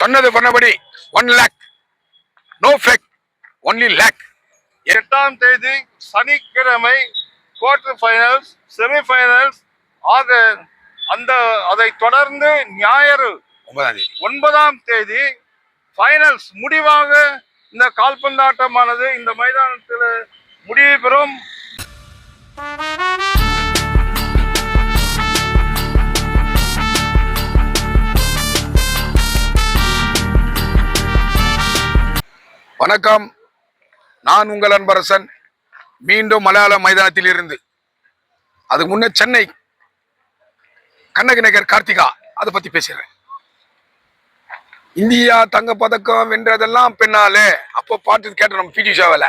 சொன்னது பண்ணபடி 1 lakh, no fake, only lakh. 8ஆம் தேதி சனிக்கிழமை குவார்டர் ஃபைனல்ஸ், செமிஃபைனல்ஸ் ஆக அதை தொடர்ந்து ஞாயிறு 9ஆம் தேதி ஃபைனல்ஸ் முடிவாக இந்த கால்பந்தாட்டமானது இந்த மைதானத்தில் முடிவு பெறும். வணக்கம், நான் உங்கள் அன்பரசன். மீண்டும் மலையாள மைதானத்தில் இருந்து அதுக்கு முன்னே சென்னை கண்ணகி நகர் கார்த்திகா அதை பத்தி பேசுறேன். இந்தியா தங்க பதக்கம் வென்றதெல்லாம் பெண்ணாலே. அப்போ பாட்டு கேட்ட நம்ம பிடி உஷாவில்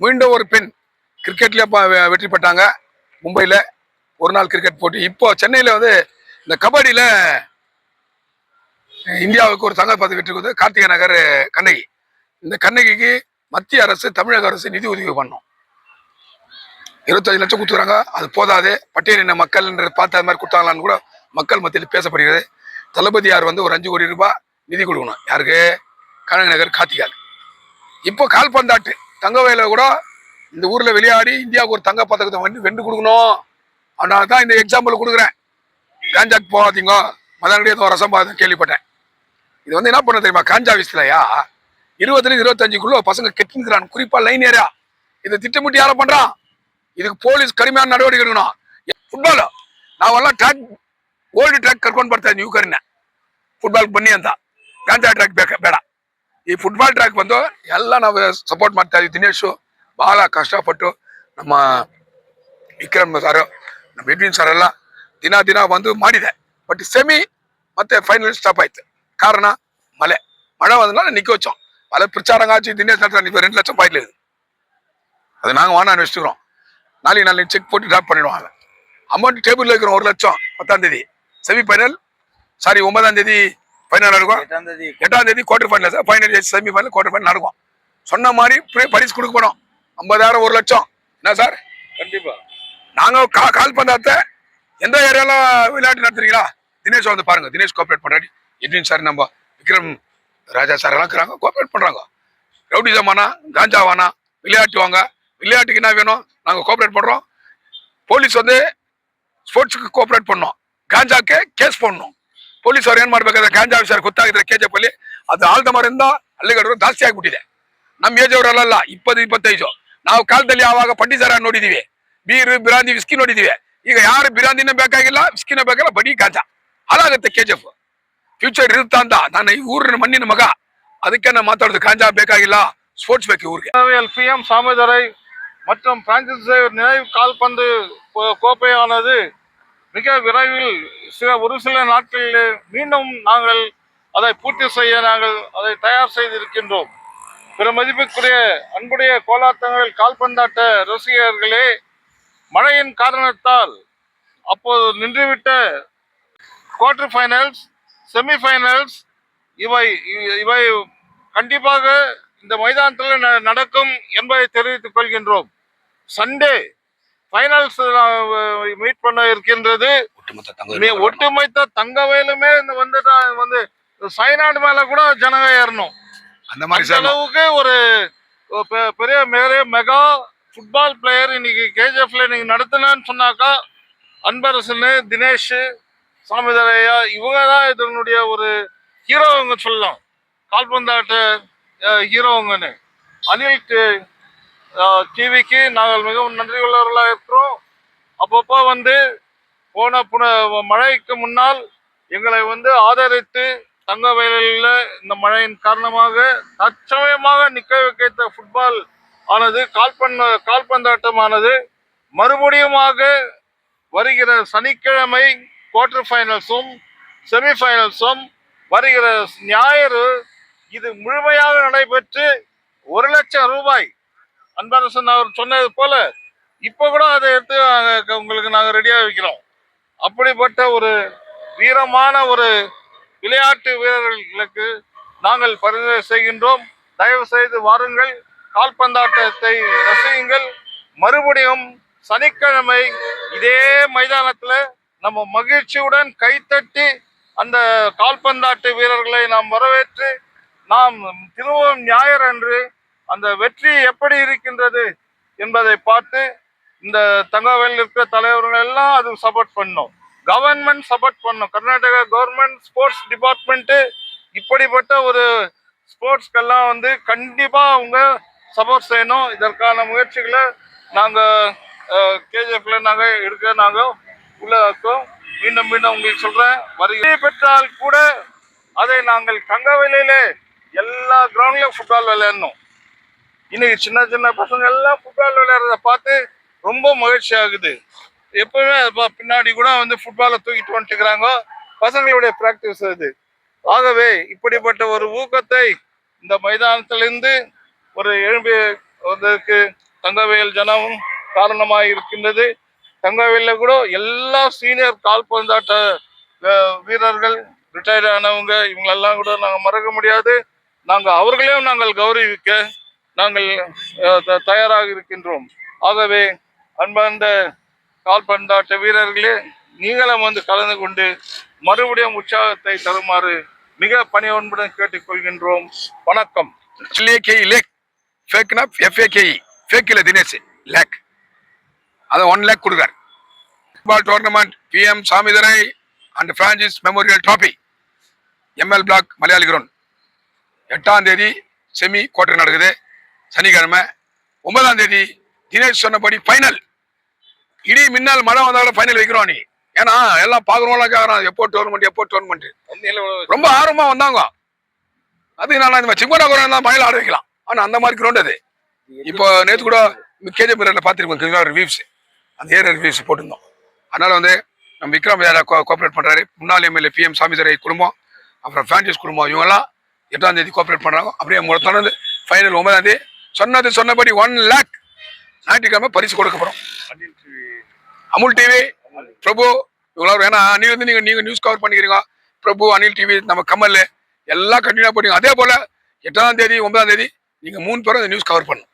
மீண்டும் ஒரு பெண் கிரிக்கெட்ல வெற்றி பெற்றாங்க. மும்பையில ஒரு நாள் கிரிக்கெட் போட்டி. இப்போ சென்னையில இந்த கபடியில இந்தியாவுக்கு ஒரு தங்க பதக்கம் வெற்றி கொடுத்து கார்த்திகா நகர் கண்ணகி. இந்த கண்ணகிக்கு மத்திய அரசு, தமிழக அரசு நிதி உதவி பண்ணோம். 25 லட்சம் கொடுத்துறாங்க. அது போதாது. பட்டியலின மக்கள் பார்த்து அது மாதிரி கொடுத்தாங்களான்னு கூட மக்கள் மத்தியில் பேசப்படுகிறது. தளபதியார் ஒரு 5 கோடி ரூபாய் நிதி கொடுக்கணும். யாருக்கு? கண்ணகி நகர் கார்த்திகா. இப்போ கால்பந்தாட்டு தங்கவயல கூட இந்த ஊர்ல விளையாடி இந்தியாவுக்கு ஒரு தங்க பதக்கத்தை வென்று கொடுக்கணும். அதனால தான் இந்த எக்ஸாம்பிள் கொடுக்குறேன். காஞ்சாக்கு போகாதீங்க, மதனுடைய ஒரு ரசம் கேள்விப்பட்டேன். இது என்ன பண்ண தெரியுமா? காஞ்சா விஷயத்துலயா 20 25க்குள்ள பசங்க கெட்டுக்கிறான். குறிப்பா லைன் ஏரியா. இதை திட்டமிட்டு யாரை பண்றான்? இதுக்கு போலீஸ் கடுமையான நடவடிக்கை எடுக்கணும். ஃபுட்பால் ನಾವೆಲ್ಲ ಟ್ರ್ಯಾಕ್ ಓಲ್ಡ್ ಟ್ರ್ಯಾಕ್ ಕರ್ಕೊಂಡು ಬರ್ತಾ ಇದ್ದೀವಿ ಯುವಕರನ್ನ ಫುಟ್ಬಾಲ್ ಬನ್ನಿ ಅಂತ. ಗಾಂಜಾ ಟ್ರ್ಯಾಕ್ ಬೇಡ. ಈ ಫುಟ್ಬಾಲ್ ಟ್ರ್ಯಾಕ್ ಎಲ್ಲ ನಾವು ಸಪೋರ್ಟ್ ಮಾಡ್ತಾ ಇದ್ದೀವಿ. ದಿನೇಶ್ ಬಹಳ ಕಷ್ಟಪಟ್ಟು ನಮ್ಮ ವಿಕ್ರಮ್ ಸಾರು, ನಮ್ಮ ಎಡ್ವಿನ್ ಸರ್ ಎಲ್ಲ ದಿನ ಮಾಡಿದೆ. ಬಟ್ ಸೆಮಿ ಮತ್ತೆ ಫೈನಲ್ ಸ್ಟಾಪ್ ಆಯ್ತು. ಕಾರಣ ಮಳೆ வந்தனால நிக்க வச்சோம். பல பிரச்சாரம் ஆச்சு. தினேஷ் நடத்த 2 லட்சம் பாயிட்ல இருக்குது. அது நாங்கள் வானான்னு வச்சுக்கிறோம். நாளைக்கு செக் போட்டு டிராப் பண்ணிடுவாங்க. அமௌண்ட் டேபிள்ல இருக்கிறோம். 1 லட்சம் 10ஆம் தேதி செமி ஃபைனல், 9ஆம் தேதி ஃபைனல் நடக்கும். 8ஆம் தேதி quarter final, final semi final, quarter final நடக்கும். சொன்ன மாதிரி பரிசு கொடுக்கப்படும். 50,000, 1 லட்சம். என்ன சார்? கண்டிப்பா. நாங்கள் கால்பந்தாட்ட எந்த ஏரியால விளையாட்டு நடத்துறீங்களா? தினேஷ் பாருங்க. தினேஷ் கோஆப்ரேட் பண்றாடி. எட்வின் சார், நம்ம விக்ரம் ராஜா சார் எல்லாம் இருக்கிறாங்க, கோஆப்ரேட் பண்றாங்க. ரவுடிசமானா, காஞ்சாவானா விளையாட்டு வாங்க. விளையாட்டுக்கு என்ன வேணும் நாங்க கோஆப்ரேட் பண்றோம். போலீஸ் ಸ್ಪೋರ್ಟ್ಸ್ಗೆ ಕೋಆಪರೇಟ್ பண்ணோம். ಗಾಂಜಾಕ್ಕೆ ಕೇಸ್ பண்ணோம். ಪೊಲೀಸರು ಏನ್ ಮಾಡ್ಬೇಕಾದ್ರೆ ಗಾಂಜಾ ವಿಷಯ ಗೊತ್ತಾಗಿದ್ರೆ KGF ಅಲ್ಲಿ ಅದು ಆಲ್ದ ಮರಿಂದ ಹಳ್ಳಿಗಡರು ಜಾಸ್ತಿ ಆಗ್ಬಿಟ್ಟಿದೆ. ನಮ್ಮ ಏಜ್ ಅವರಲ್ಲ 20 25. ನಾವು ಕಾಲದಲ್ಲಿ ಯಾವಾಗ ಪಂಡಿತರ ನೋಡಿದೀವಿ, ಬೀರು ಬಿರಾಂದಿ ವಿಸ್ಕಿ ನೋಡಿದೀವಿ. ಈಗ ಯಾರು ಬಿರಾಂದಿನೇ ಬೇಕಾಗಿಲ್ಲ, ವಿಸ್ಕಿನೇ ಬೇಕಾಗಿಲ್ಲ, ಬರೀ ಗಾಂಜಾ. ಹಾಳಾಗುತ್ತೆ KGF. ಫ್ಯೂಚರ್ ಇರುತ್ತಾ ಅಂತ ನಾನು ಈ ಊರಿನ ಮಣ್ಣಿನ ಮಗ, ಅದಕ್ಕೆ ನಾನು மாத்தாடுது. ಗಾಂಜா ಬೇಕಾಗಿಲ್ಲ, ஸ்போர்ட்ஸ் ಬೇಕು ஊருக்கு. PM சாமிதுரை மற்றும் பிரான்சிஸ் நினைவு கால்பந்து கோப்பையானது மிக விரைவில் ஒரு சில நாட்களில் மீண்டும் நாங்கள் அதை பூர்த்தி செய்ய நாங்கள் அதை தயார் செய்திருக்கின்றோம். பிற மதிப்புக்குரிய அன்புடைய கோலாத்தங்கள் கால்பந்தாட்ட ரசிகர்களே, மழையின் காரணத்தால் அப்போது நின்றுவிட்ட குவார்டர் ஃபைனல்ஸ், செமிஃபைனல்ஸ் இவை கண்டிப்பாக இந்த மைதானத்தில் நடக்கும் என்பதை தெரிவித்துக் கொள்கின்றோம். சண்டே ஃபைனல்ஸ் மீட் பண்ண இருக்கின்றது. ஒட்டுமொத்த தங்கவயலுமே சைனாடு மேல கூட ஜனங்க ஏறணும். அந்த அளவுக்கு ஒரு பெரிய மெகா ஃபுட்பால் பிளேயர் இன்னைக்கு KGFல நீங்க நடத்தினான்னு சொன்னாக்கா அன்பரசன், தினேஷ், சாமிதரையா இவங்க தான் இதனுடைய ஒரு ஹீரோவங்க சொல்லலாம். கால்பந்தாட்ட ஹீரோவங்கன்னு. அனில் டிவிக்கு நாங்கள் மிகவும் நன்றி உள்ளவர்களாக இருக்கிறோம். அப்பப்போ போன மழைக்கு முன்னால் எங்களை ஆதரித்து தங்க வயலில் இந்த மழையின் காரணமாக தற்சமயமாக நிற்க வைத்த ஃபுட்பால் ஆனது, கால்பந்தாட்டமானது மறுபடியுமாக வருகிற சனிக்கிழமை குவார்டர் ஃபைனல்ஸும் செமிஃபைனல்ஸும் வருகிற ஞாயிறு இது முழுமையாக நடைபெற்று 1 லட்சம் ரூபாய் அன்பரசன் அவர் சொன்னது போல இப்ப கூட அதை எடுத்து உங்களுக்கு நாங்க ரெடியா வைக்கிறோம். அப்படிப்பட்ட ஒரு வீரமான ஒரு விளையாட்டு வீரர்களுக்கு நாங்கள் பரிந்துரை செய்கின்றோம். தயவு செய்து வாருங்கள், கால்பந்தாட்டத்தை ரசியுங்கள். மறுபடியும் சனிக்கிழமை இதே மைதானத்துல நம்ம மகிழ்ச்சியுடன் கைத்தட்டி அந்த கால்பந்தாட்டு வீரர்களை நாம் வரவேற்று நாம் திருவோம் ஞாயிறு அன்று அந்த வெற்றி எப்படி இருக்கின்றது என்பதை பார்த்து இந்த தங்கவேல் இருக்கிற தலைவர்கள் எல்லாம் அது சப்போர்ட் பண்ணோம். கவர்மெண்ட் சப்போர்ட் பண்ணோம். கர்நாடகா கவர்மெண்ட் ஸ்போர்ட்ஸ் டிபார்ட்மெண்ட் இப்படிப்பட்ட ஒரு ஸ்போர்ட்ஸ்க்கெல்லாம் வந்து கண்டிப்பா அவங்க சப்போர்ட் செய்யணும். இதற்கான முயற்சிகளை நாங்க கேஜிஎஃப்ல நாங்க உள்ள இருக்கோம். மீண்டும் மீண்டும் உங்களுக்கு சொல்றேன், வருகை பெற்றால் கூட அதை நாங்கள் தங்கவேலிலே எல்லா கிரவுண்ட்லயும் ஃபுட்பால் விளையாடணும். இன்னைக்கு சின்ன சின்ன பசங்க எல்லாம் ஃபுட்பால் விளையாடுறத பார்த்து ரொம்ப மகிழ்ச்சி ஆகுது. எப்பவுமே பின்னாடி கூட வந்து ஃபுட்பாலை தூக்கிட்டு வந்துட்டுக்கிறாங்க, பசங்களுடைய பிராக்டிஸ் அது. ஆகவே இப்படிப்பட்ட ஒரு ஊக்கத்தை இந்த மைதானத்திலிருந்து ஒரு எழும்பியதற்கு தங்கவேல் ஜனமும் காரணமாக இருக்கின்றது. தங்கவேல்ல கூட எல்லா சீனியர் கால்பந்தாட்ட வீரர்கள் ரிட்டையர்ட் ஆனவங்க இவங்களெல்லாம் கூட நாங்கள் மறக்க முடியாது. அவர்களையும் நாங்கள் கௌரவிக்க நாங்கள் தயாராக இருக்கின்றோம். ஆகவே அன்பார்ந்த கால்பந்தாட்ட வீரர்களே, நீங்களும் வந்து கலந்து கொண்டு மறுபடியும் உற்சாகத்தை தருமாறு மிக பணிவன்புடன் கேட்டுக்கொள்கின்றோம். வணக்கம். தினேஷ் லேக் அதை 1 லேக் கொடுக்கார். Football tournament PM Samidurai and Francis memorial trophy ML block Malayali ground 8ஆம் தேதி செமி குவார்டர் நடக்குது. சனிக்கிழமை 9ஆம் தேதி தினேஷ் சொன்னபடி ஃபைனல். இடி மின்னல் மழை வந்தாலும் ஃபைனல் வைக்கிறோம். நீ ஏன்னா எல்லாம் பாக்குறவங்களாம் கேட்கறான் எப்போ டோர்னமெண்ட் ரொம்ப ஆர்வமா வந்தாங்க. அது நான் இந்த சிங்கோனா குரல் தான் மழையில் ஆட வைக்கலாம். ஆனா அந்த மாதிரி கிரவுண்ட் அது. இப்போ நேற்று கூட KJP பார்த்துருக்கோம் ரிவ்யூஸ், அந்த ஏரியா ரிவ்யூஸ் போட்டிருந்தோம். அதனால வந்து நம்ம விக்ரம் வேற கோஆப்ரேட் பண்றாரு. முன்னாள் MLA PM சாமிதுரை குடும்பம், அப்புறம் பிரான்சிஸ் குடும்பம், இவங்கெல்லாம் 8ஆம் தேதி கோஆப்ரேட் பண்றாங்க. அப்படியே தொடர்ந்து ஃபைனல் 9ஆம் தேதி சொன்னபடி 1 லேக் ஞாயிற்றுக்கிழமை பரிசு கொடுக்கப்படும். அமுல் டிவி, பிரபு இவங்களாம் ஏன்னா நீங்க நியூஸ் கவர் பண்ணிக்கிறீங்க. பிரபு, அனில் டிவி, நம்ம கமல் எல்லாம் கண்டினியூ பண்ணுங்க. அதே போல 8ஆம் தேதி 9ஆம் தேதி நீங்க 3 பேரும் இந்த நியூஸ் கவர் பண்ணும்.